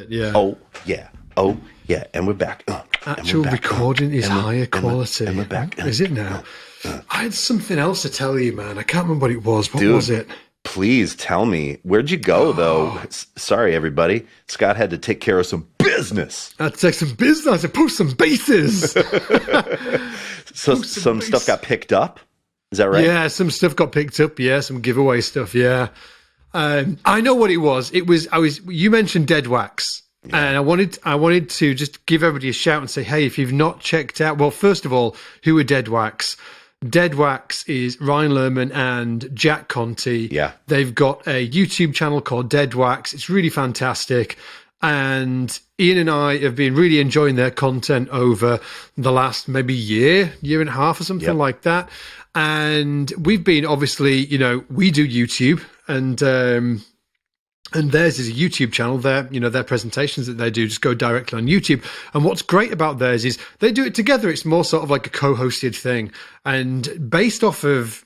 Yeah. Oh, yeah. Oh, yeah. And we're back. Actual recording is higher quality. And we're back. Is it now? I had something else to tell you, man. I can't remember what it was. What was it? Please tell me. Where'd you go, though? Sorry, everybody. Scott had to take care of some business. I had to take some business. I had to push some bases. So some stuff got picked up? Is that right? Yeah, some stuff got picked up. Yeah, some giveaway stuff. Yeah. I know what it was. You mentioned Dead Wax. Yeah. And I wanted to just give everybody a shout and say, hey, if you've not checked out, well, first of all, who are Dead Wax? Dead Wax is Ryan Lerman and Jack Conti. Yeah. They've got a YouTube channel called Dead Wax. It's really fantastic. And Ian and I have been really enjoying their content over the last maybe year and a half or something like that. And we've been obviously, we do YouTube and theirs is a YouTube channel. Their presentations that they do just go directly on YouTube. And what's great about theirs is they do it together. It's more sort of like a co-hosted thing and based off of,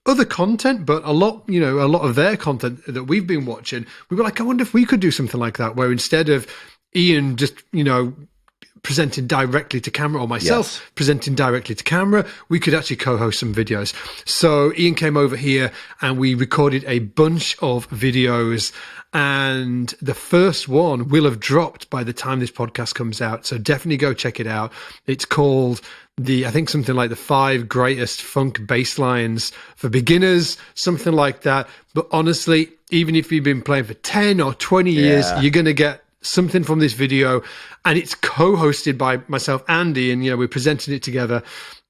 other content, but a lot of their content that we've been watching, we were like, I wonder if we could do something like that, where instead of Ian just, presenting directly to camera or myself presenting directly to camera, we could actually co-host some videos. So Ian came over here and we recorded a bunch of videos, and the first one will have dropped by the time this podcast comes out. So definitely go check it out. It's called I think something like the 5 greatest funk bass lines for beginners, something like that. But honestly, even if you've been playing for 10 or 20 years, you're going to get something from this video, and it's co-hosted by myself and Ian. We presented it together,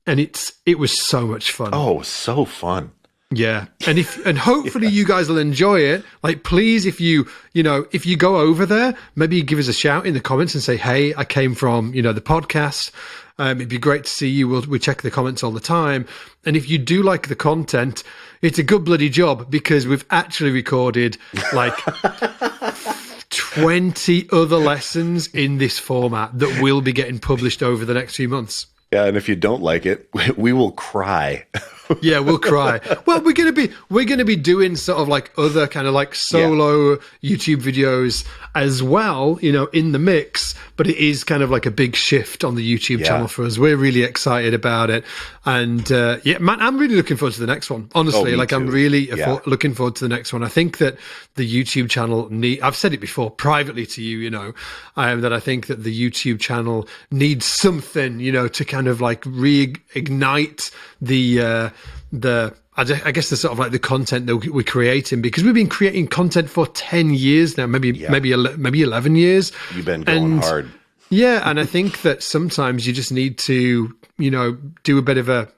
and it was so much fun. Oh, so fun. Yeah. And hopefully you guys will enjoy it. Like, please, if you go over there, maybe give us a shout in the comments and say, hey, I came from, the podcast. It'd be great to see you. We check the comments all the time. And if you do like the content, it's a good bloody job, because we've actually recorded like 20 other lessons in this format that will be getting published over the next few months. Yeah, and if you don't like it, we will cry. Yeah, we'll cry. Well, we're gonna be doing sort of like other kind of like solo YouTube videos as well, in the mix. But it is kind of like a big shift on the YouTube channel for us. We're really excited about it, and man, I'm really looking forward to the next one. Honestly, I'm really looking forward to the next one. I think that the YouTube channel I've said it before privately to you, that I think that the YouTube channel needs something, to kind of like reignite I guess the sort of like the content that we're creating, because we've been creating content for 10 years now, maybe 11 years. You've been going hard. Yeah. And I think that sometimes you just need to, do a bit of a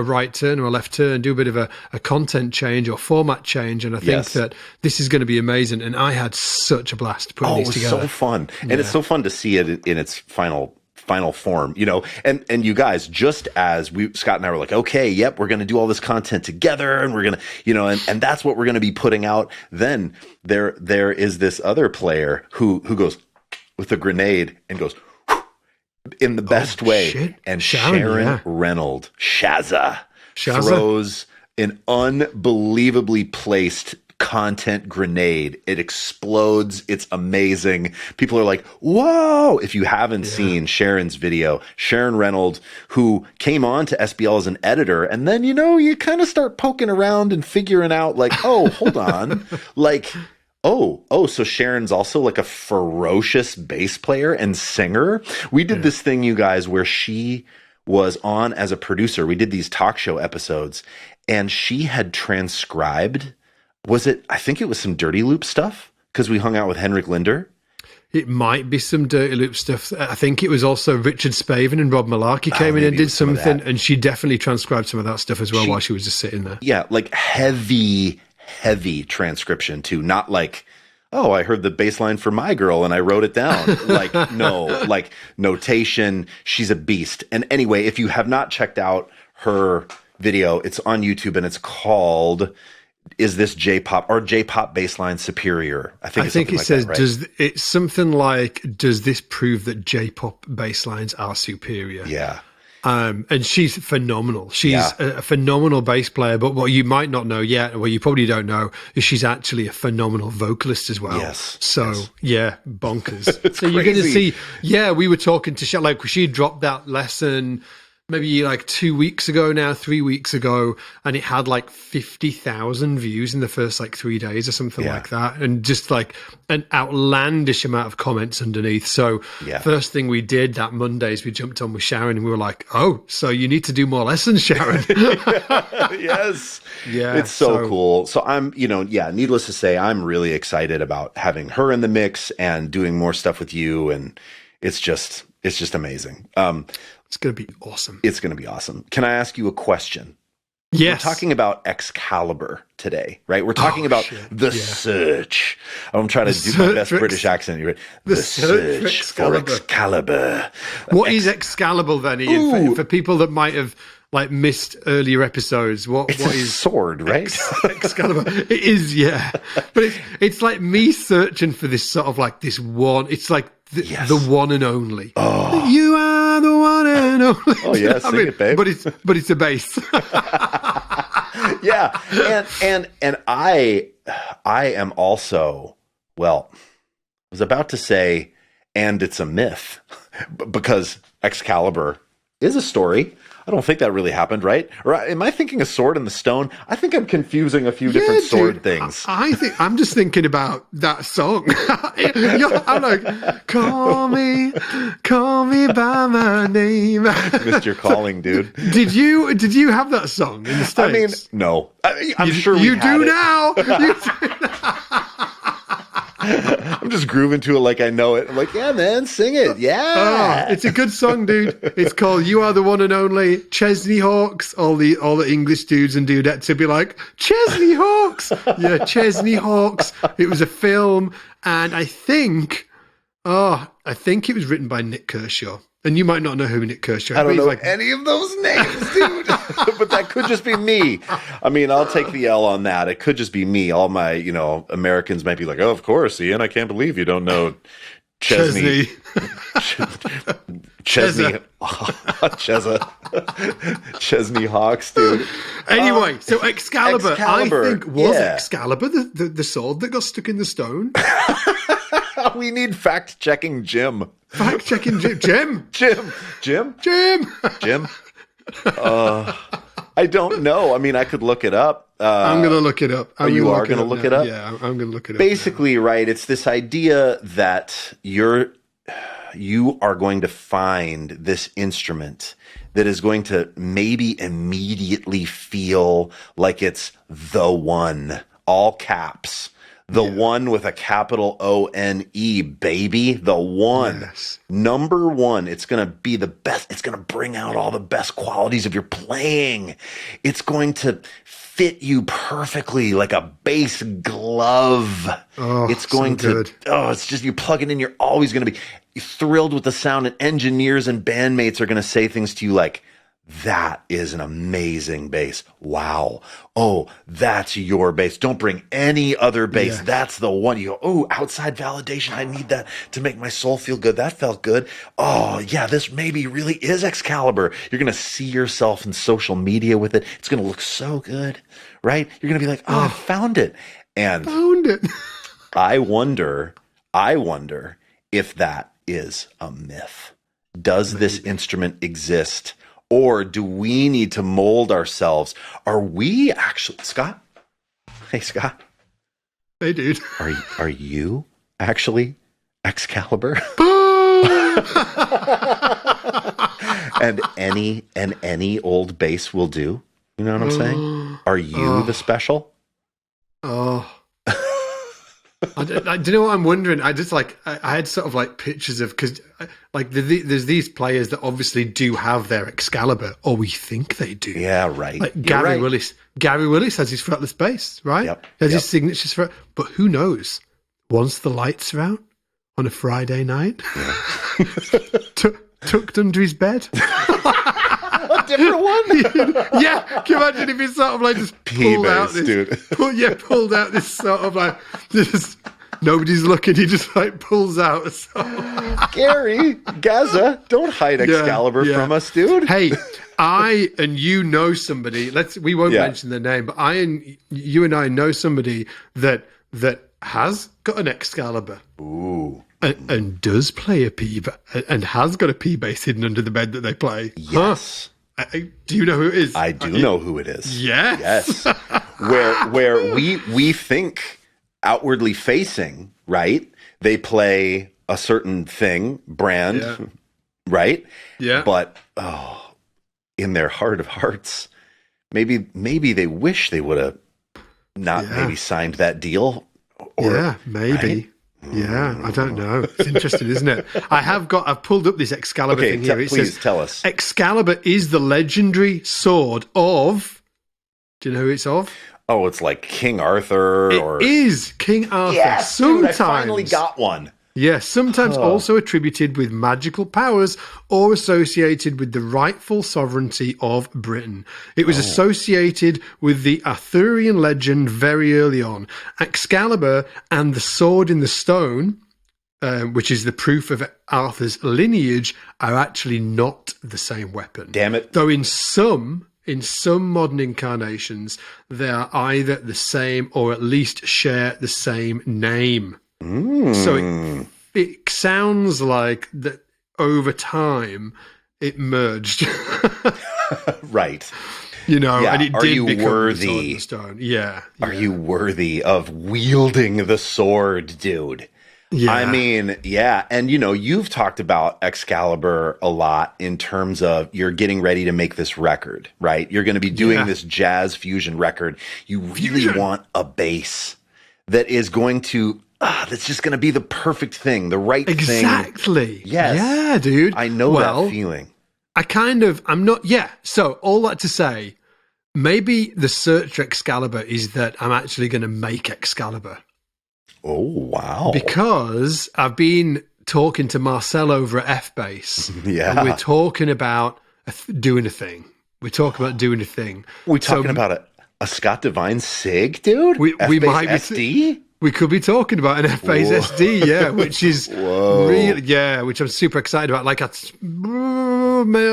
right turn or a left turn, do a bit of a content change or format change. And I think that this is going to be amazing. And I had such a blast putting these together. Oh, so fun. And it's so fun to see it in its final form, and you guys, just as Scott and I were like, okay, yep, we're going to do all this content together, and we're going to, and that's what we're going to be putting out. Then there is this other player who goes with a grenade and goes in the best way. Shit. And Sharon Reynolds, Shazza, throws an unbelievably placed content grenade. It explodes. It's amazing. People are like, whoa. If you haven't seen Sharon's video, Sharon Reynolds, who came on to SBL as an editor, and then, you kind of start poking around and figuring out like, oh, hold on. Like, so Sharon's also like a ferocious bass player and singer. We did this thing, you guys, where she was on as a producer. We did these talk show episodes, and she had transcribed, I think it was some Dirty Loop stuff, because we hung out with Henrik Linder. It might be some Dirty Loop stuff. I think it was also Richard Spaven and Rob Malarkey came in and did something, and she definitely transcribed some of that stuff as well while she was just sitting there. Yeah, like heavy transcription too. Not like, oh, I heard the bass line for My Girl and I wrote it down. Like, no, like notation. She's a beast. And anyway, if you have not checked out her video, it's on YouTube, and it's called Is This J-Pop or J-Pop Bassline Superior? I think it says, it's something like, does this prove that J-pop bass lines are superior? Yeah. And she's phenomenal. She's a phenomenal bass player, but what you might not know yet, or what you probably don't know, is she's actually a phenomenal vocalist as well. Yes. So, yeah, bonkers. So crazy. you're going to see, we were talking to Shell, like, she dropped that lesson maybe like 3 weeks ago, and it had like 50,000 views in the first like 3 days or something like that, and just like an outlandish amount of comments underneath. So first thing we did that Monday is we jumped on with Sharon, and we were like, oh, so you need to do more lessons, Sharon. Yes. Yeah. It's so cool. So I'm, needless to say, I'm really excited about having her in the mix and doing more stuff with you, and it's just amazing. It's going to be awesome. It's going to be awesome. Can I ask you a question? Yes. We're talking about Excalibur today, right? We're talking about the search. I'm trying to do my best British accent. You're right. The search for Excalibur. What is Excalibur then, Ian? For people that might have like missed earlier episodes, what is sword, right? Excalibur. It is, yeah. But it's like me searching for this sort of like this one. It's like the one and only. Oh. You are the one and only. Oh yeah, sing it, babe. But it's a bass. Yeah, and I am also, well, I was about to say, and it's a myth, because Excalibur is a story. I don't think that really happened, right? Or am I thinking a sword and the stone? I think I'm confusing a few different sword things. I think I'm just thinking about that song. I'm like, call me by my name. Missed your calling, dude. Did you have that song in the States? I mean, no. I'm sure you do now. You do now. I'm just grooving to it like I know it. I'm like, yeah, man, sing it. Yeah. Oh, it's a good song, dude. It's called You Are the One and Only. Chesney Hawks. All the English dudes and dudettes would be like, Chesney Hawks. Yeah, Chesney Hawks. It was a film, and I think it was written by Nick Kershaw. And you might not know who Nick Kershaw is. I don't know any of those names, dude. But that could just be me. I mean, I'll take the L on that. It could just be me. All my, Americans might be like, oh, of course, Ian, I can't believe you don't know Chesney. Chesney Hawks, dude. Anyway, so Excalibur. I think was Excalibur the sword that got stuck in the stone? We need fact-checking Jim. Fact-checking Jim. Jim. I don't know. I mean, I could look it up. I'm going to look it up. You are going to look it up? Yeah, I'm going to look it up. Basically, right, it's this idea that you are going to find this instrument that is going to maybe immediately feel like it's the one, all caps. The one with a capital O-N-E, baby. The one. Yes. Number one. It's going to be the best. It's going to bring out all the best qualities of your playing. It's going to fit you perfectly like a bass glove. Oh, it's going it's just, you plug it in, you're always going to be thrilled with the sound, and engineers and bandmates are going to say things to you like, that is an amazing bass. Wow. Oh, that's your bass. Don't bring any other bass. Yes. That's the one. You go, oh, outside validation. I need that to make my soul feel good. That felt good. Oh, yeah, this maybe really is Excalibur. You're going to see yourself in social media with it. It's going to look so good, right? You're going to be like, oh, I found it. And I wonder if that is a myth. Does this instrument exist? Or do we need to mold ourselves? Are we actually, Scott? Hey, Scott. Hey, dude. Are you actually Excalibur? and any old bass will do. You know what I'm saying? Are you the special? Oh. I do you know what I'm wondering? I just I had sort of like pictures of, because like there's these players that obviously do have their Excalibur, or we think they do. Yeah, right. Like Gary Willis. Gary Willis has his fretless bass, right? Yep. Has his signatures for it. But who knows? Once the lights are out on a Friday night, tucked under his bed. A different one? Yeah, can you imagine if he sort of like just pulled out this, dude. pulled out this sort of like just Nobody's looking. He just like pulls out. Gary, Gaza, don't hide Excalibur from us, dude. Hey, I and you know somebody. We won't mention their name, but you and I know somebody that has got an Excalibur. Ooh. And does play a P, and has got a P bass hidden under the bed that they play. Yes. Huh? Do you know who it is? I do know who it is. Yes. Where we think outwardly facing, right? They play a certain thing, brand, right? Yeah. But in their heart of hearts, maybe they wish they would have not maybe signed that deal. Maybe. Right? Yeah, I don't know. It's interesting, isn't it? I've pulled up this Excalibur thing here. Please tell us. Excalibur is the legendary sword of. Do you know who it's of? Oh, it's like King Arthur. It is King Arthur. Yes, sometimes dude, I finally got one. Yes, sometimes also attributed with magical powers or associated with the rightful sovereignty of Britain. It was associated with the Arthurian legend very early on. Excalibur and the sword in the stone, which is the proof of Arthur's lineage, are actually not the same weapon. Damn it. Though in some modern incarnations, they are either the same or at least share the same name. So it sounds like that over time it merged. Right. And it did become worthy? the sword in the stone. Yeah. Are you worthy of wielding the sword, dude? Yeah. I mean, yeah. And, you've talked about Excalibur a lot in terms of you're getting ready to make this record, right? You're going to be doing this jazz fusion record. You really want a bass that is going to... that's just going to be the perfect thing, the right thing. Exactly. Yes. Yeah, dude. I know that feeling. I'm not, So all that to say, maybe the search for Excalibur is that I'm actually going to make Excalibur. Oh, wow. Because I've been talking to Marcel over at F-Bass. Yeah. And we're talking about doing a thing. We're talking about doing a thing. We're talking about a Scott Divine SIG, dude? We might be... SD? We could be talking about an F-Bass SD, which is really, which I'm super excited about. Like, I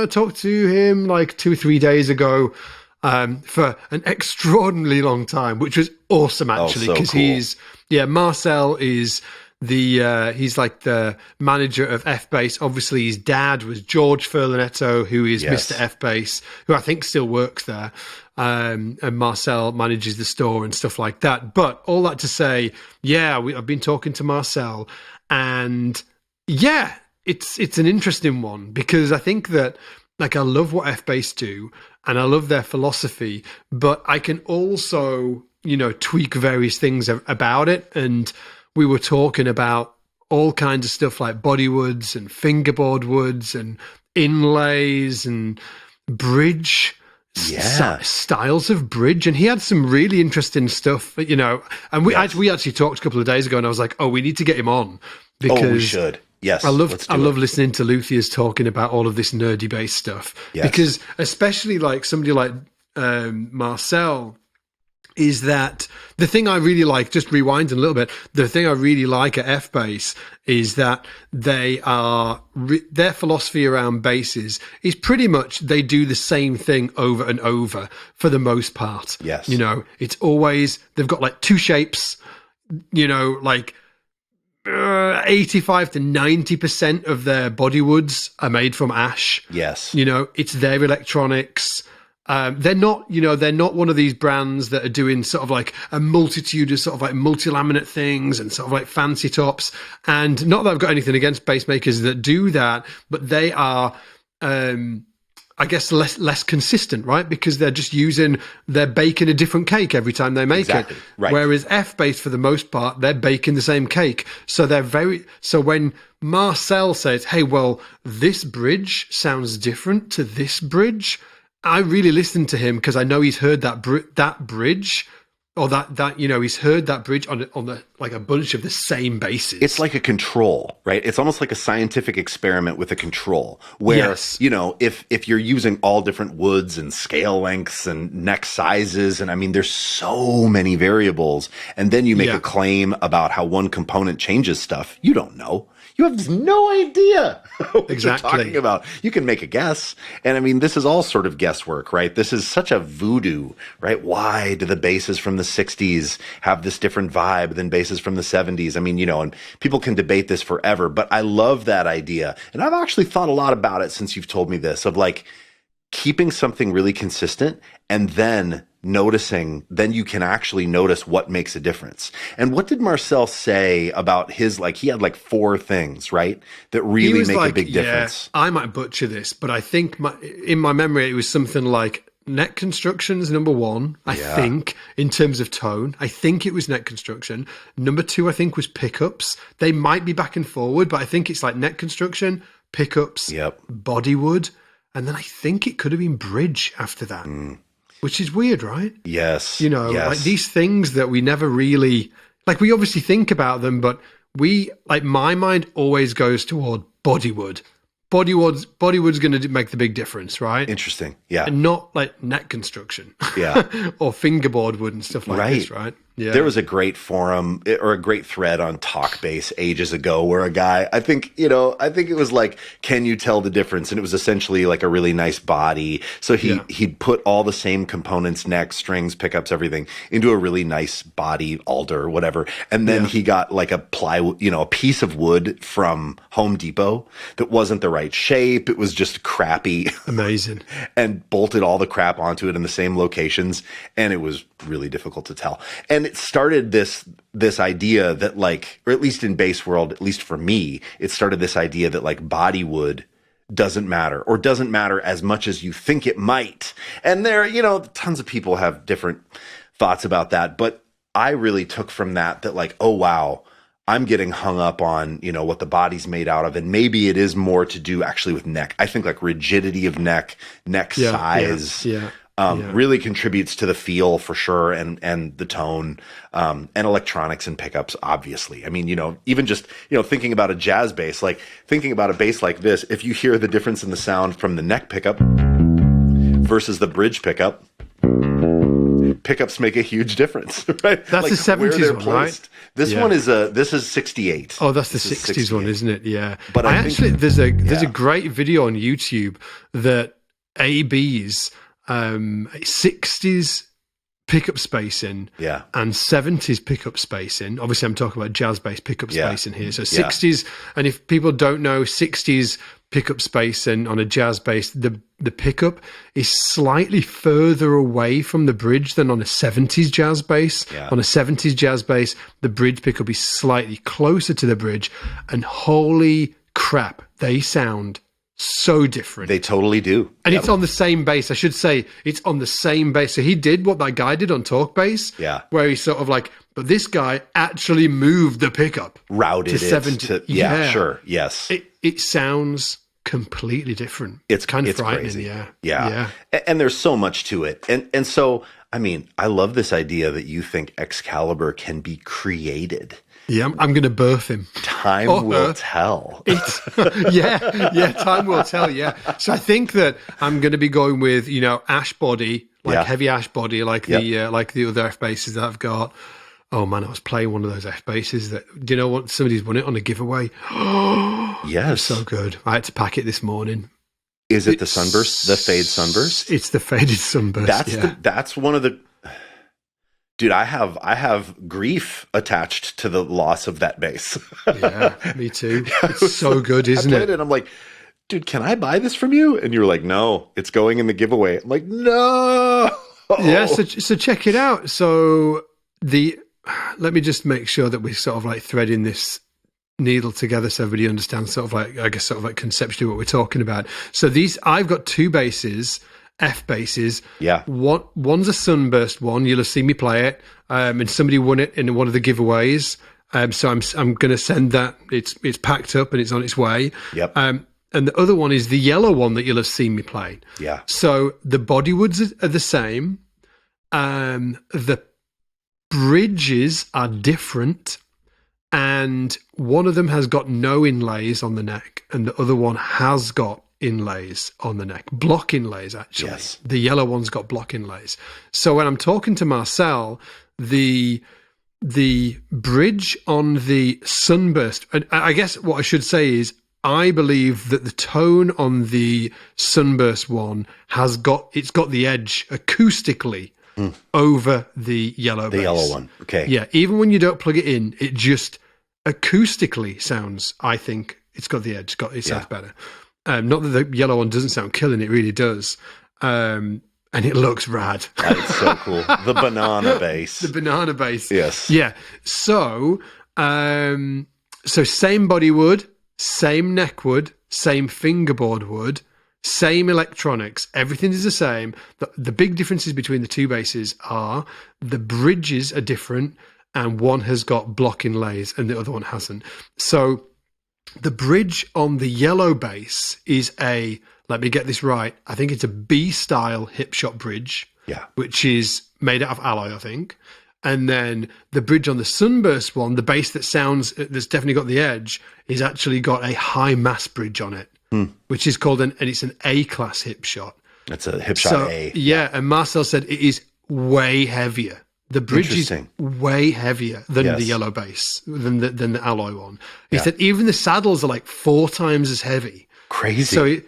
talked to him like 2-3 days ago for an extraordinarily long time, which was awesome actually, because Marcel is he's like the manager of F-Bass. Obviously, his dad was George Furlanetto, who is Mr. F-Bass, who I think still works there. And Marcel manages the store and stuff like that. But all that to say, I've been talking to Marcel, and it's an interesting one, because I think that, like, I love what F-Bass do and I love their philosophy, but I can also, tweak various things about it. And we were talking about all kinds of stuff like bodywoods and fingerboard woods and inlays and bridge. Styles of bridge, and he had some really interesting stuff, and we actually talked a couple of days ago, and I was like, we need to get him on, because we should. Yes, I love listening to luthiers talking about all of this nerdy bass stuff, because especially like somebody like Marcel, is that the thing I really like, just rewinding a little bit, the thing I really like at F-Bass is that their philosophy around basses is pretty much they do the same thing over and over for the most part. Yes. It's always, they've got like two shapes, like 85 to 90% of their bodywoods are made from ash. Yes. It's their electronics. They're not one of these brands that are doing sort of like a multitude of sort of like multi-laminate things and sort of like fancy tops. And not that I've got anything against bass makers that do that, but they are, I guess, less consistent, right? Because they're baking a different cake every time they make it. Right. Whereas F-Bass, for the most part, they're baking the same cake. So so when Marcel says, hey, well, this bridge sounds different to this bridge, I really listen to him, because I know he's heard that bridge or that he's heard that bridge on the like a bunch of the same basses. It's like a control, right? It's almost like a scientific experiment with a control where, Yes. If you're using all different woods and scale lengths and neck sizes, and I mean, there's so many variables, and then you make a claim about how one component changes stuff, you don't know. You have no idea what you're talking about. You can make a guess. And I mean, this is all sort of guesswork, right? This is such a voodoo, right? Why do the basses from the 60s have this different vibe than basses from the 70s? I mean, and people can debate this forever, but I love that idea. And I've actually thought a lot about it since you've told me this, of like keeping something really consistent and then then you can actually notice what makes a difference. And what did Marcel say about his, like, he had like 4 things, right, that really make a big difference? I might butcher this, but I think in my memory, it was something like neck construction's number 1, I think, in terms of tone. I think it was neck construction. Number 2, I think, was pickups. They might be back and forward, but I think it's like neck construction, pickups, bodywood. And then I think it could have been bridge after that. Which is weird, right? Yes. Like these things that we never really, like, we obviously think about them, but my mind always goes toward bodywood. Bodywood's going to make the big difference, right? Interesting. Yeah. And not like neck construction. Yeah. Or fingerboard wood and stuff like this, right? Yeah. There was a great forum or a great thread on Talkbase ages ago where a guy, I think it was like, can you tell the difference? And it was essentially like a really nice body. So he'd put all the same components, neck, strings, pickups, everything into a really nice body, alder, whatever. And then he got like a plywood, a piece of wood from Home Depot that wasn't the right shape. It was just crappy. Amazing. And bolted all the crap onto it in the same locations. And it was really difficult to tell. And it started this idea that, like, or at least in bass world, at least for me, it started this idea that like body wood doesn't matter, or doesn't matter as much as you think it might. And there, tons of people have different thoughts about that. But I really took from that like, oh, wow, I'm getting hung up on, what the body's made out of. And maybe it is more to do actually with neck. I think like rigidity of neck size. Really contributes to the feel for sure, and the tone, and electronics and pickups, obviously. I mean, even just, thinking about a jazz bass, like thinking about a bass like this, if you hear the difference in the sound from the neck pickup versus the bridge pickup, pickups make a huge difference, right? That's like the 70s one, right? This one is this is 68. Oh, that's the 60s one, isn't it? Yeah. But there's a great video on YouTube that AB's 60s pickup spacing and 70s pickup spacing. Obviously, I'm talking about jazz bass pickup spacing here. So 60s, and if people don't know, 60s pickup spacing on a jazz bass, the pickup is slightly further away from the bridge than on a 70s jazz bass. On a 70s jazz bass, the bridge pickup is slightly closer to the bridge, and holy crap, they sound so different. They totally do. And it's on the same bass. I should say it's on the same bass. So he did what that guy did on Talkbase. Where he sort of like, but this guy actually moved the pickup. Routed to it 70. Sure. Yes. It sounds completely different. It's kind of frightening. Crazy. Yeah. And there's so much to it. And so, I mean, I love this idea that you think Excalibur can be created. Yeah, I'm going to birth him. Time will tell. Time will tell. Yeah. So I think that I'm going to be going with ash body, heavy ash body, like the other F basses that I've got. Oh man, I was playing one of those F basses that, do you know what? Somebody's won it on a giveaway. Yes, so good. I had to pack it this morning. Is it the sunburst, the fade sunburst? It's the faded sunburst. That's one of the. Dude, I have grief attached to the loss of that bass. Yeah, me too. It's so good, isn't it? I played it. I'm like, dude, can I buy this from you? And you were like, no, it's going in the giveaway. I'm like, no. Yeah, so check it out. So let me just make sure that we're sort of like threading this needle together so everybody understands sort of like, I guess, sort of like conceptually what we're talking about. So I've got 2 basses. F basses. Yeah. One's a sunburst one. You'll have seen me play it. And somebody won it in one of the giveaways. So I'm going to send that. It's packed up and it's on its way. Yep. And the other one is the yellow one that you'll have seen me play. Yeah. So the bodywoods are the same. The bridges are different, and one of them has got no inlays on the neck, and the other one has got inlays on the neck. Block inlays, actually. Yes. The yellow one's got block inlays. So when I'm talking to Marcel, the bridge on the Sunburst, and I guess what I should say is, I believe that the tone on the Sunburst one it's got the edge acoustically over the yellow bass. The yellow one. Okay. Yeah, even when you don't plug it in, it just acoustically sounds, I think it's got the edge. It sounds better. Not that the yellow one doesn't sound killing, it really does. And it looks rad. That is so cool. The banana bass. The banana bass. Yes. Yeah. So, same body wood, same neck wood, same fingerboard wood, same electronics. Everything is the same. The big differences between the two basses are the bridges are different, and one has got block inlays and the other one hasn't. So the bridge on the yellow bass is let me get this right, I think it's a B-style hip shot bridge, which is made out of alloy, I think. And then the bridge on the Sunburst one, the bass that's definitely got the edge, is actually got a high mass bridge on it, which is called and it's an A-class hip shot. It's a hip shot A. Yeah, and Marcel said it is way heavier. The bridge is way heavier than the yellow bass, than the alloy one. He said even the saddles are like 4 times as heavy. Crazy.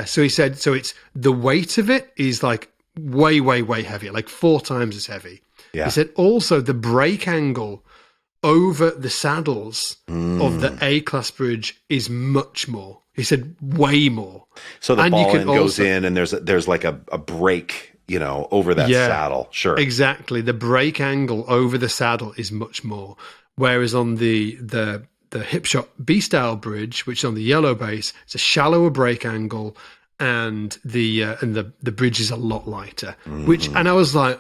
So he said, so it's the weight of it is like way, way, way heavier, like 4 times as heavy. Yeah. He said also the brake angle over the saddles of the A-class bridge is much more. He said way more. So the ball end goes in and there's like a brake, over that saddle. Sure. Exactly. The brake angle over the saddle is much more. Whereas on the hip shot B-style bridge, which is on the yellow bass, it's a shallower brake angle, and the bridge is a lot lighter. And I was like,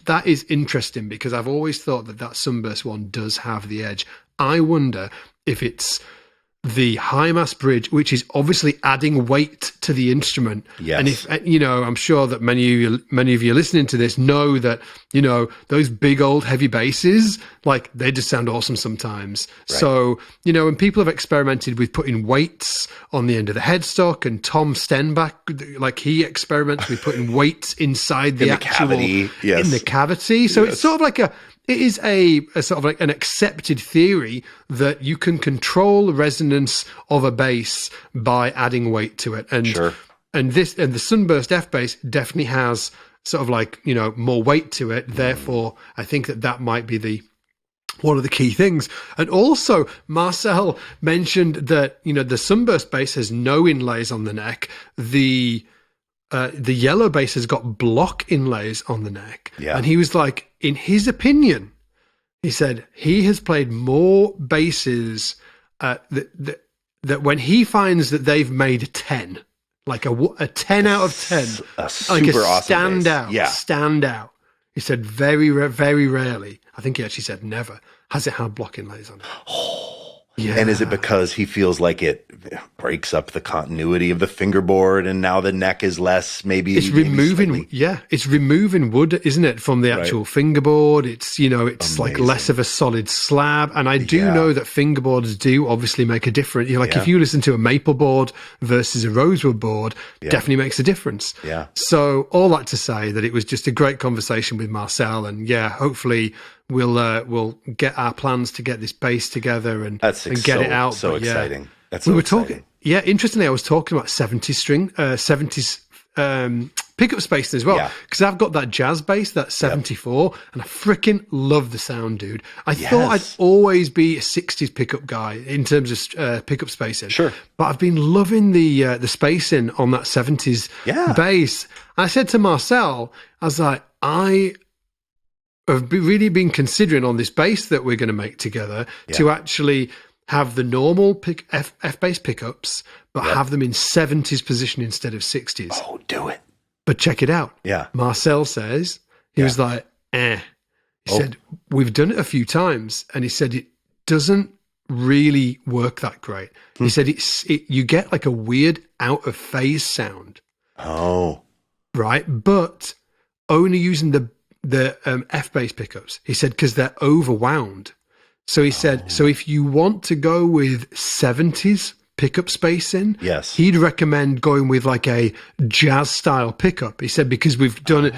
that is interesting, because I've always thought that Sunburst one does have the edge. I wonder if it's the high mass bridge, which is obviously adding weight to the instrument. Yes. And if, I'm sure that many of you listening to this know that, those big old heavy basses, like, they just sound awesome sometimes. Right. So, when people have experimented with putting weights on the end of the headstock, and Tom Stenbach, like, he experiments with putting weights inside the actual cavity. Yes. In the cavity. So it's sort of like it is a sort of like an accepted theory that you can control the resonance of a bass by adding weight to it. And sure. and the Sunburst F bass definitely has sort of like, more weight to it. Therefore, I think that might be one of the key things. And also, Marcel mentioned that, the Sunburst bass has no inlays on the neck. The yellow bass has got block inlays on the neck. Yeah. And he was like, in his opinion, he said he has played more basses that when he finds that they've made a 10, like a 10 out of 10, like a awesome standout. He said very rarely, I think he actually said never, has it had block inlays on it. Yeah. And is it because he feels like it breaks up the continuity of the fingerboard, and now the neck is less, it's removing wood, isn't it, from the actual fingerboard? It's, it's amazing. Like less of a solid slab. And I do know that fingerboards do obviously make a difference. If you listen to a maple board versus a rosewood board, definitely makes a difference. Yeah. So all that to say that it was just a great conversation with Marcel, and hopefully we'll get our plans to get this bass together and get it out. So exciting. That's we so were exciting. talking. Yeah, interestingly, I was talking about 70s pickup spacing as well, because I've got that jazz bass, that 74, and I freaking love the sound, dude. I thought I'd always be a 60s pickup guy in terms of pickup spacing. Sure. But I've been loving the spacing on that 70s bass. I said to Marcel, I was like, I've really been considering on this bass that we're going to make together to actually have the normal F bass pickups, but have them in 70s position instead of 60s. Oh, do it. But check it out. Yeah. Marcel says, he was like, He said, we've done it a few times, and he said it doesn't really work that great. He said you get like a weird out of phase sound. Oh. Right? But only using F bass pickups. He said because they're overwound. So he said, so if you want to go with 70s pickup spacing, yes, he'd recommend going with like a jazz style pickup. He said because we've done it,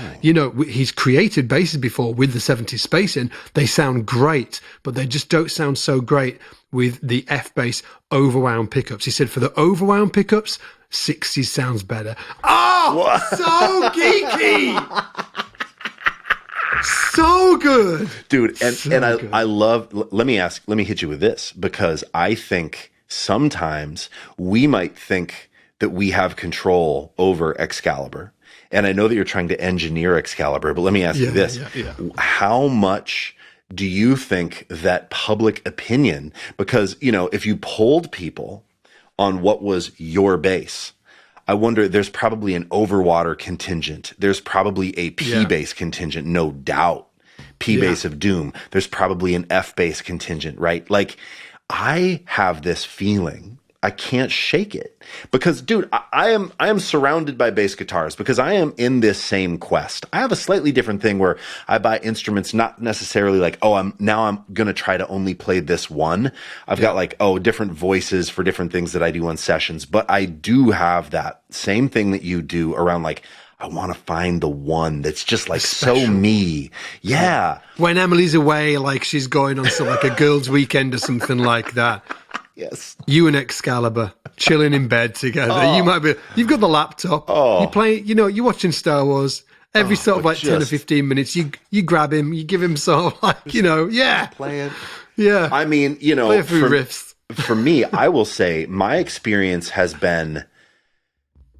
he's created basses before with the 70s spacing. They sound great, but they just don't sound so great with the F bass overwound pickups. He said for the overwound pickups, 60s sounds better. Oh, so geeky. So good, dude. And I love, let me hit you with this, because I think sometimes we might think that we have control over Excalibur. And I know that you're trying to engineer Excalibur, but let me ask you this. How much do you think that public opinion, because, if you polled people on what was your bass, I wonder, there's probably an overwater contingent. There's probably a P bass contingent, no doubt. P bass of doom. There's probably an F bass contingent, right? Like, I have this feeling, I can't shake it, because, dude, I am surrounded by bass guitars because I am in this same quest. I have a slightly different thing where I buy instruments, not necessarily like, I'm going to try to only play this one. I've got like, different voices for different things that I do on sessions, but I do have that same thing that you do around like, I want to find the one that's just like so me. Yeah. When Emily's away, like she's going on some like a girls' weekend or something like that. Yes. You and Excalibur chilling in bed together. You've got the laptop. You play, you're watching Star Wars. Every sort of like 10 or 15 minutes, you grab him, you give him sort of like, Play it. Yeah. I mean, play a few riffs. For me, I will say my experience has been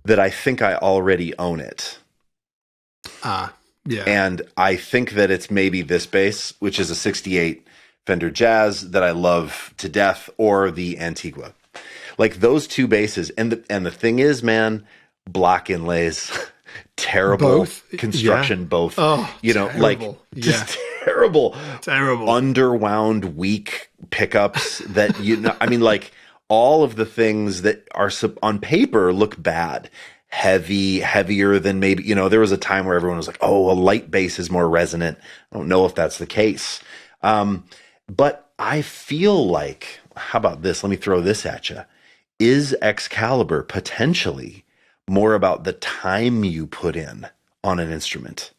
that I think I already own it. Yeah. And I think that it's maybe this bass, which is a 68 Fender Jazz that I love to death, or the Antigua. Like those two basses. And the thing is, man, block inlays, terrible construction, both. Oh, terrible. Like just terrible. Underwound, weak pickups that, I mean, like all of the things that are on paper look bad. Heavier than maybe, there was a time where everyone was like, a light bass is more resonant. I don't know if that's the case. But I feel like, how about this? Let me throw this at you. Is Excalibur potentially more about the time you put in on an instrument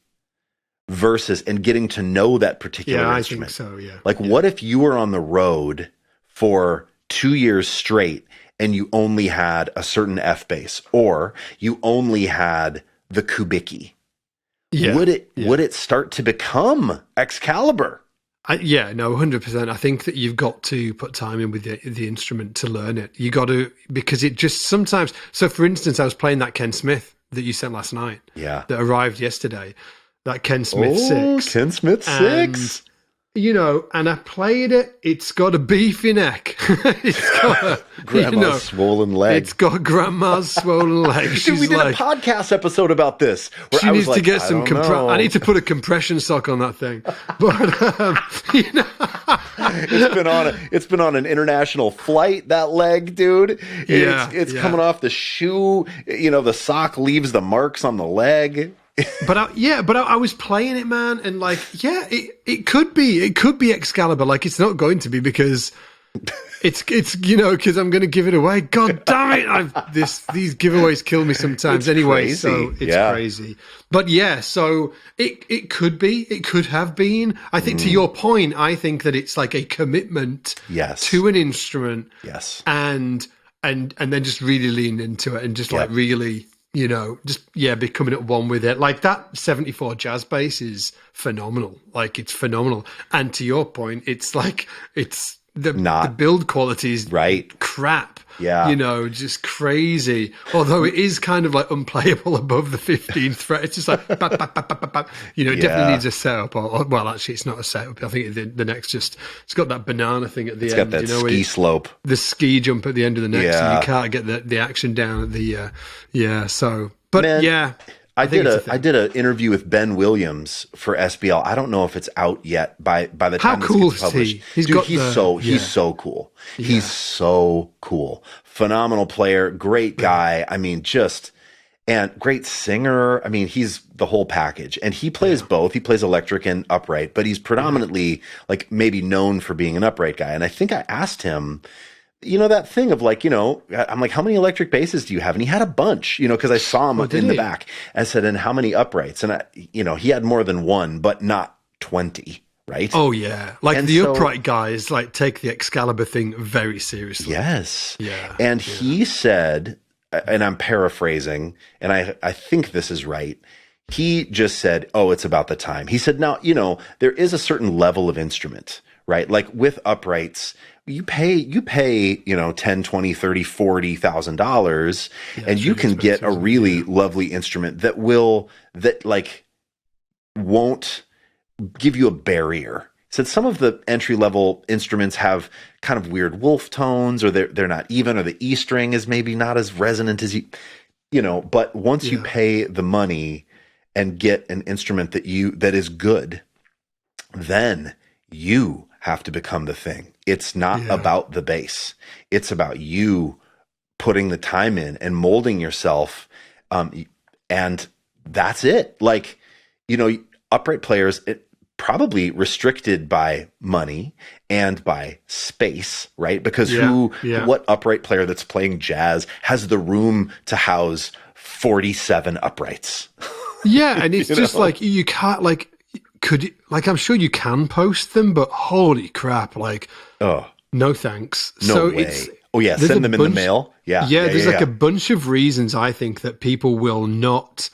versus, and getting to know that particular instrument? I think so, yeah. Like, what if you were on the road for 2 years straight and you only had a certain F bass, or you only had the Kubicki? Would it start to become Excalibur? 100%. I think that you've got to put time in with the instrument to learn it. You got to, because it just sometimes. So, for instance, I was playing that Ken Smith that you sent last night. Yeah, that arrived yesterday. That Ken Smith 6. Ken Smith 6. And I played it. It's got a beefy neck. It's got grandma's swollen leg. It's got grandma's swollen leg. Dude, we did a podcast episode about this. Where she needs to get some I need to put a compression sock on that thing. But it's been on an international flight. That leg, dude. It's coming off the shoe. The sock leaves the marks on the leg. But I was playing it, man, and like, it could be Excalibur. Like, it's not going to be, because it's because I'm going to give it away. God damn it! These giveaways kill me sometimes. Anyway, crazy. So it's crazy. But so it could be, it could have been. I think to your point, I think that it's like a commitment to an instrument. Yes, and then just really lean into it and just like really. Becoming at one with it. Like that 74 jazz bass is phenomenal. Like, it's phenomenal. And to your point, it's like, the build quality is crap. Yeah. Just crazy. Although it is kind of like unplayable above the 15th fret. It's just like, it definitely needs a setup. Well, actually, it's not a setup. I think the neck's it's got that banana thing at the end. It's got that ski slope. The ski jump at the end of the neck, so you can't get the action down at the, so. But, man, I did an interview with Ben Williams for SBL. I don't know if it's out yet by the time this gets published. He's so cool. Yeah. He's so cool. Phenomenal player, great guy. I mean, and great singer. I mean, he's the whole package, and he plays both. He plays electric and upright, but he's predominantly like maybe known for being an upright guy. And I think I asked him, that thing of like, I'm like, how many electric basses do you have? And he had a bunch, because I saw him in the back. I said, and how many uprights? And he had more than one, but not 20. Right? Oh yeah, like the upright guys like take the Excalibur thing very seriously. Yes. Yeah. And he said, and I'm paraphrasing, and I think this is right. He just said, "Oh, it's about the time." He said, "Now, there is a certain level of instrument, right? Like with uprights, you pay, 10, 20, 30, $40,000, and you can get a really lovely instrument that won't give you a barrier." He said some of the entry level instruments have kind of weird wolf tones, or they're not even, or the E string is maybe not as resonant as but once you pay the money and get an instrument that is good, then you have to become the thing. It's not about the bass. It's about you putting the time in and molding yourself. And that's it. Like, upright players, probably restricted by money and by space, right? Because what upright player that's playing jazz has the room to house 47 uprights? Yeah, and it's just like you can't I'm sure you can post them, but holy crap, no thanks. No way. Send them in the mail. There's a bunch of reasons I think that people will not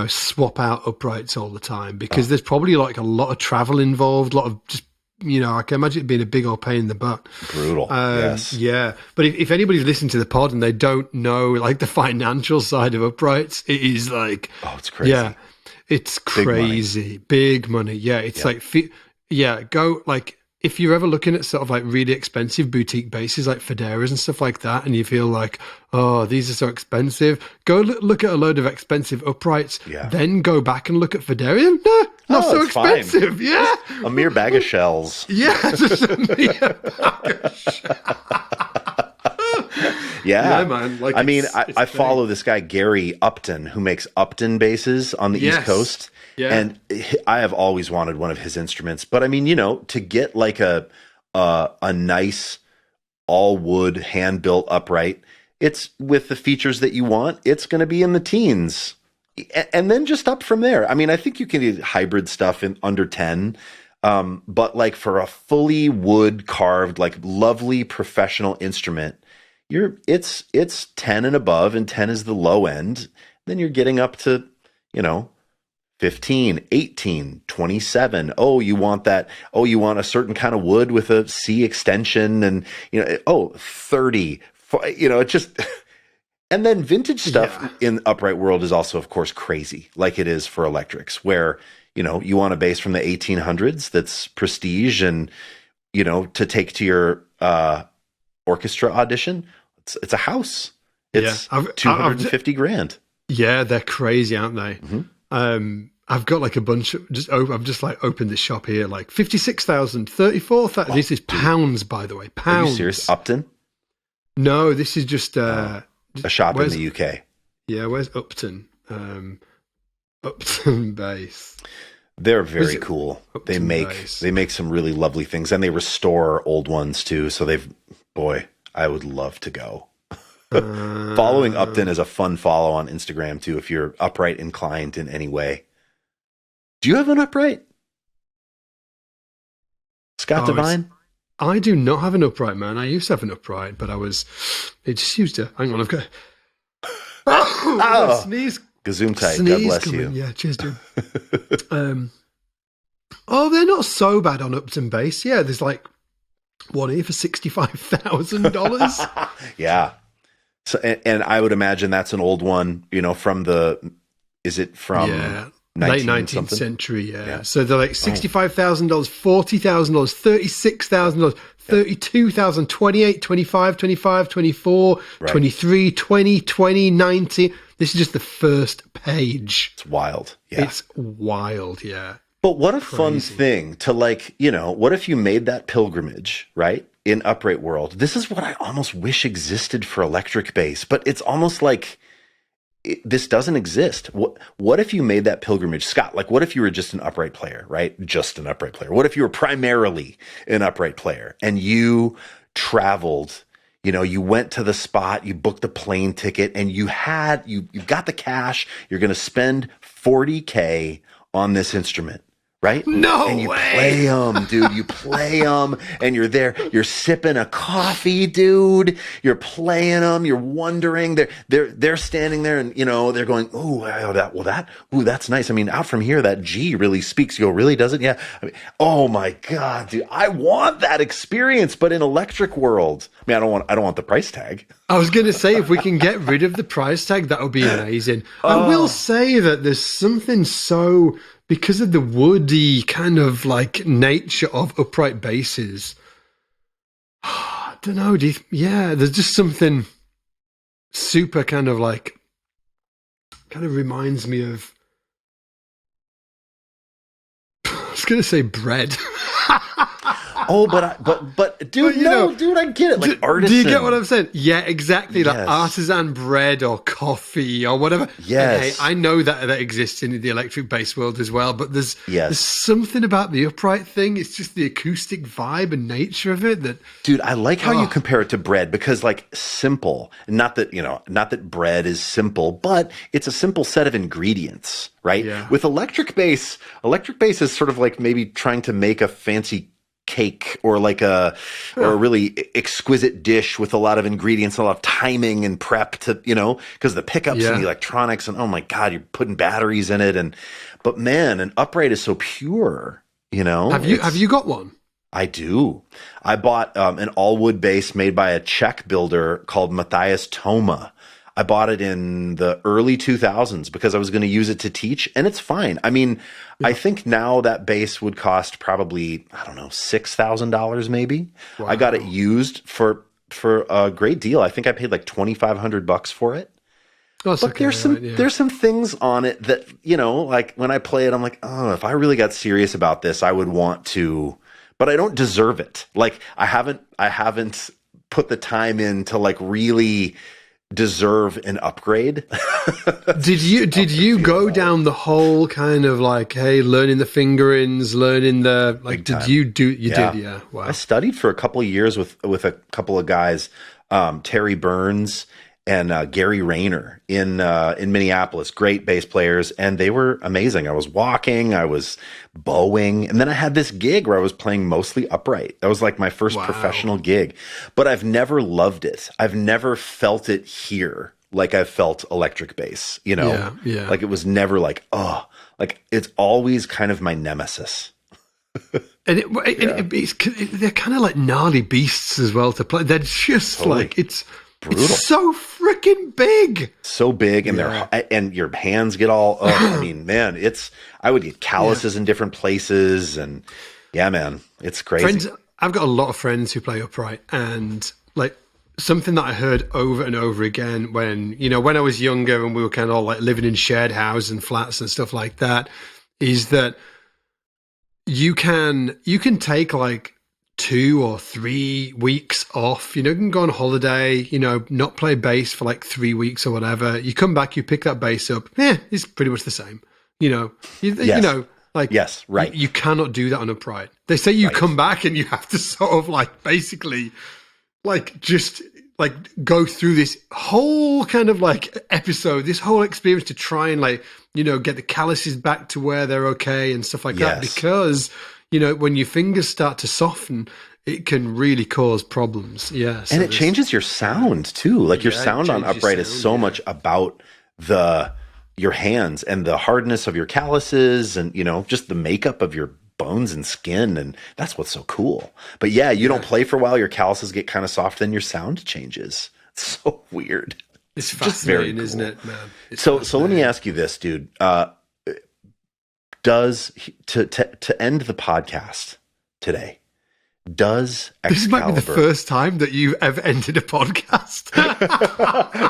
swap out uprights all the time, because there's probably like a lot of travel involved, a lot of just, I can imagine it being a big old pain in the butt. Brutal. Yes. Yeah. But if anybody's listening to the pod and they don't know like the financial side of uprights, it is like, it's crazy. Yeah, it's crazy. Big money. Yeah. It's go like, if you're ever looking at sort of like really expensive boutique basses like Federas and stuff like that, and you feel like, oh, these are so expensive, go look at a load of expensive uprights, then go back and look at Federa. No, not so expensive. Fine. Yeah. A mere bag of shells. Yeah, just a mere bag of shells. Yeah, man. Like, I follow this guy, Gary Upton, who makes Upton basses on the East Coast. Yeah. And I have always wanted one of his instruments. But to get like a nice all wood hand built upright, it's with the features that you want, it's going to be in the teens. And then just up from there. I think you can get hybrid stuff in under 10. But like for a fully wood carved, like lovely professional instrument, it's 10 and above, and 10 is the low end. Then you're getting up to, 15, 18, 27. Oh, you want that. Oh, you want a certain kind of wood with a C extension, and 30. It just, and then vintage stuff in the upright world is also, of course, crazy, like it is for electrics, where, you want a bass from the 1800s that's prestige, and, to take to your orchestra audition, it's a house. It's $250,000. Yeah, they're crazy, aren't they? Mm-hmm. I've got like a bunch of I've just like opened this shop here, like 56,000, 34,000. This is pounds, by the way. Pounds. Are you serious? Upton? No, this is just a shop in the UK. Yeah, where's Upton? Upton bass. They're very cool. Upton they make some really lovely things, and they restore old ones too. So I would love to go. Following Upton is a fun follow on Instagram too, if you're upright inclined in any way. Do you have an upright, Scott Devine? I do not have an upright, man. I used to have an upright, but it just used to. Hang on, I've got. Sneeze. Gesundheit. God bless you. Yeah, cheers, dude. They're not so bad on Upton bass. Yeah, there's like one here for $65,000. Yeah. So, and I would imagine that's an old one, from late 19th century, So they're like $65,000, $40,000, $36,000, $32,000, 28, 25, 25, 24, 23, 20, 20, 90. This is just the first page. It's wild. Yeah. It's wild, yeah. But what a fun thing to what if you made that pilgrimage, right? In upright world. This is what I almost wish existed for electric bass, but it's almost like this doesn't exist. What if you made that pilgrimage, Scott? Like, what if you were just an upright player, right? Just an upright player. What if you were primarily an upright player and you traveled, you went to the spot, you booked the plane ticket, and you got the cash. You're going to spend $40K on this instrument. Right? No and you way. Play them, dude. You play them, and you're there. You're sipping a coffee, dude. You're playing them. You're wondering. They're standing there, and they're going, that's nice. I mean, out from here, that G really speaks. You go, really? Does it? Yeah. I mean, oh my God, dude. I want that experience, but in electric world. I mean, I don't want the price tag. I was going to say, if we can get rid of the price tag, that would be amazing. I will say that there's something because of the woody kind of like nature of upright basses. I don't know. There's just something super kind of reminds me of, I was going to say bread. Oh, but dude, dude, I get it. Like artisan. Do you get what I'm saying? Yeah, exactly. Like artisan bread or coffee or whatever. Yes. Okay, I know that exists in the electric bass world as well, but there's something about the upright thing. It's just the acoustic vibe and nature of it that. Dude, I like how you compare it to bread because like simple, not that bread is simple, but it's a simple set of ingredients, right? Yeah. With electric bass is sort of like maybe trying to make a fancy cake or like a really exquisite dish with a lot of ingredients, a lot of timing and prep to, because the pickups and the electronics and oh my God, you're putting batteries in it. But man, an upright is so pure, Have you got one? I do. I bought an all wood bass made by a Czech builder called Matthias Toma. I bought it in the early 2000s because I was going to use it to teach, and it's fine. I mean, I think now that bass would cost probably, I don't know, $6,000 maybe. Wow. I got it used for a great deal. I think I paid like $2,500 for it. But okay, there's some things on it that, like when I play it, I'm like, oh, if I really got serious about this, I would want to, but I don't deserve it. Like I haven't put the time in to like really deserve an upgrade. Did you go down the whole kind of like, hey, learning the fingerings, learning the like? Did you did? Yeah. Wow. I studied for a couple of years with a couple of guys, Terry Burns and Gary Rayner in Minneapolis. Great bass players, and they were amazing. I was walking, I was bowing, and then I had this gig where I was playing mostly upright. That was like my first professional gig, but I've never loved it. I've never felt it here like I felt electric bass. Like it was never like like it's always kind of my nemesis. And they're kind of like gnarly beasts as well to play. They're just like it's. Brutal. It's so freaking big. So big, and and your hands get all. I mean, man, I would get calluses in different places, and man, it's crazy. Friends, I've got a lot of friends who play upright, and like something that I heard over and over again when I was younger and we were kind of all like living in shared houses and flats and stuff like that, is that you can take like 2 or 3 weeks off, you can go on holiday, not play bass for like 3 weeks or whatever. You come back, you pick that bass up. It's pretty much the same, yes, right. You cannot do that on upright. They say you come back and you have to sort of like basically like just like go through this whole kind of like episode, this whole experience to try and like, get the calluses back to where they're okay and stuff like that, because when your fingers start to soften, it can really cause problems. Yeah. So and it changes your sound too. Like your sound on upright is so much about your hands and the hardness of your calluses and, just the makeup of your bones and skin. And that's what's so cool. But you don't play for a while, your calluses get kind of soft, then your sound changes. It's so weird. It's fascinating, cool. Isn't it, man? So let me ask you this, dude. To end the podcast today, does Excalibur... This might be the first time that you've ever ended a podcast.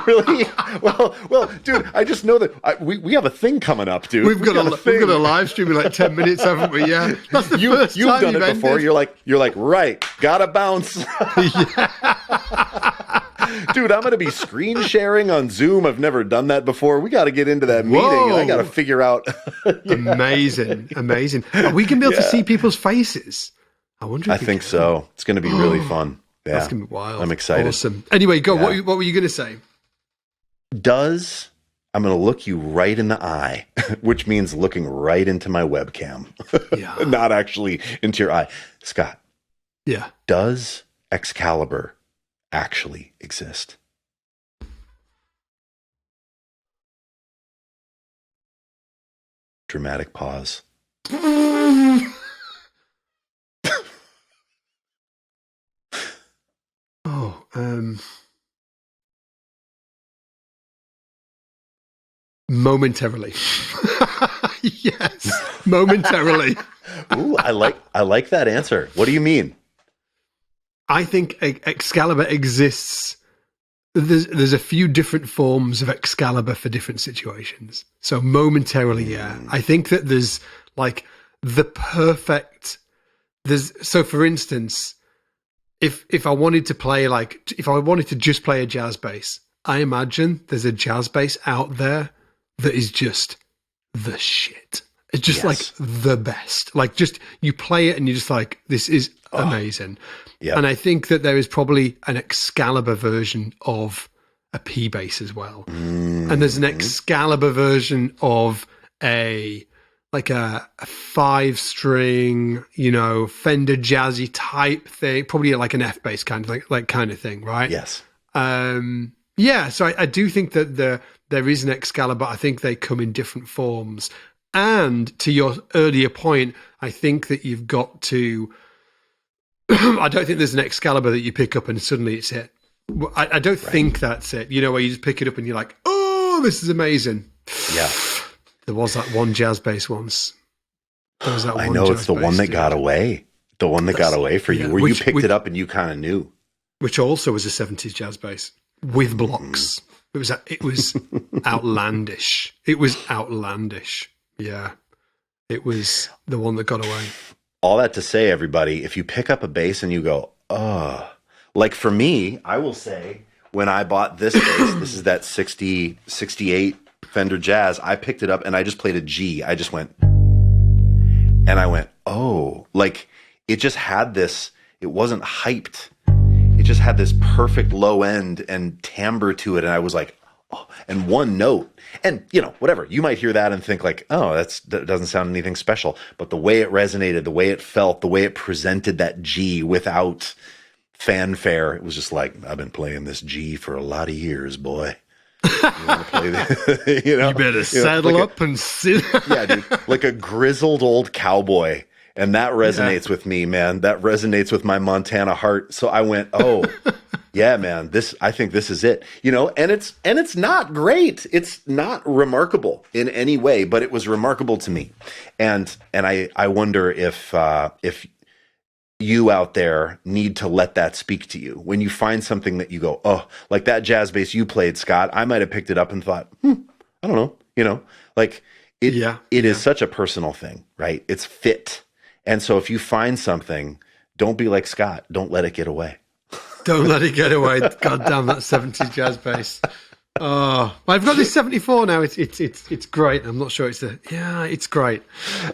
Really? Well, dude, I just know that we have a thing coming up, dude. We've got a live stream in like 10 minutes, haven't we? Yeah, that's the first time you've done it before. You're like, right, gotta bounce. Dude, I'm going to be screen sharing on Zoom. I've never done that before. We got to get into that meeting. I got to figure out. Amazing. Are we going to be able to see people's faces? I wonder. I think so. It's going to be really fun. Yeah. That's going to be wild. I'm excited. Awesome. Anyway, go. Yeah. What were you going to say? I'm going to look you right in the eye, which means looking right into my webcam, not actually into your eye. Scott. Yeah. Does Excalibur actually exist? Dramatic pause. Momentarily. Yes, momentarily. Ooh, I like that answer. What do you mean? I think Excalibur exists. There's a few different forms of Excalibur for different situations. So momentarily, yeah. I think that there's like the perfect. So for instance, if I wanted to play if I wanted to just play a jazz bass, I imagine there's a jazz bass out there that is just the shit. It's just like the best. Like just you play it and you're just like, this is amazing. Yep. And I think that there is probably an Excalibur version of a P bass as well. Mm-hmm. And there's an Excalibur version of a 5-string, Fender jazzy type thing, probably like an F bass kind of thing, right? Yes. So I do think that there is an Excalibur. I think they come in different forms. And to your earlier point, I think that you've got to. I don't think there's an Excalibur that you pick up and suddenly it's it. I don't think that's it. Where you just pick it up and you're like, oh, this is amazing. Yeah. There was that one jazz bass once. I know it's the one that got away. The one that got away for you, where you picked it up and you kind of knew. Which also was a 70s jazz bass with blocks. It was outlandish. It was outlandish. Yeah. It was the one that got away. All that to say, everybody, if you pick up a bass and you go, oh, like for me, I will say when I bought this bass, this is that 68 Fender Jazz, I picked it up and I just played a G. I just went, and I went, oh, like it just had this, it wasn't hyped. It just had this perfect low end and timbre to it. And I was like, oh, and one note. And, whatever. You might hear that and think like, oh, that doesn't sound anything special. But the way it resonated, the way it felt, the way it presented that G without fanfare, it was just like, I've been playing this G for a lot of years, boy. You want to play this? You better saddle up and sit. Yeah, dude. Like a grizzled old cowboy. And that resonates with me, man. That resonates with my Montana heart. So I went, oh, yeah, man, I think this is it. And it's not great. It's not remarkable in any way, but it was remarkable to me. And I wonder if you out there need to let that speak to you. When you find something that you go, oh, like that jazz bass you played, Scott, I might have picked it up and thought, I don't know, like it is such a personal thing, right? It's fit. And so if you find something, don't be like Scott. Don't let it get away. Don't let it get away. God damn that 70s jazz bass. Oh, I've got this 74 now. It's great. I'm not sure it's great.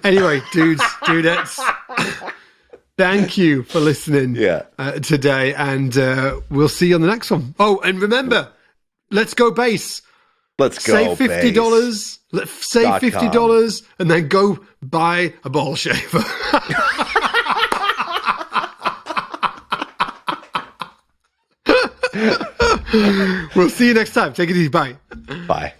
Anyway, dudettes, thank you for listening today. And we'll see you on the next one. Oh, and remember, let's go bass. Let's go. Save $50. Save $50 and then go buy a ball shaver. We'll see you next time. Take it easy. Bye. Bye.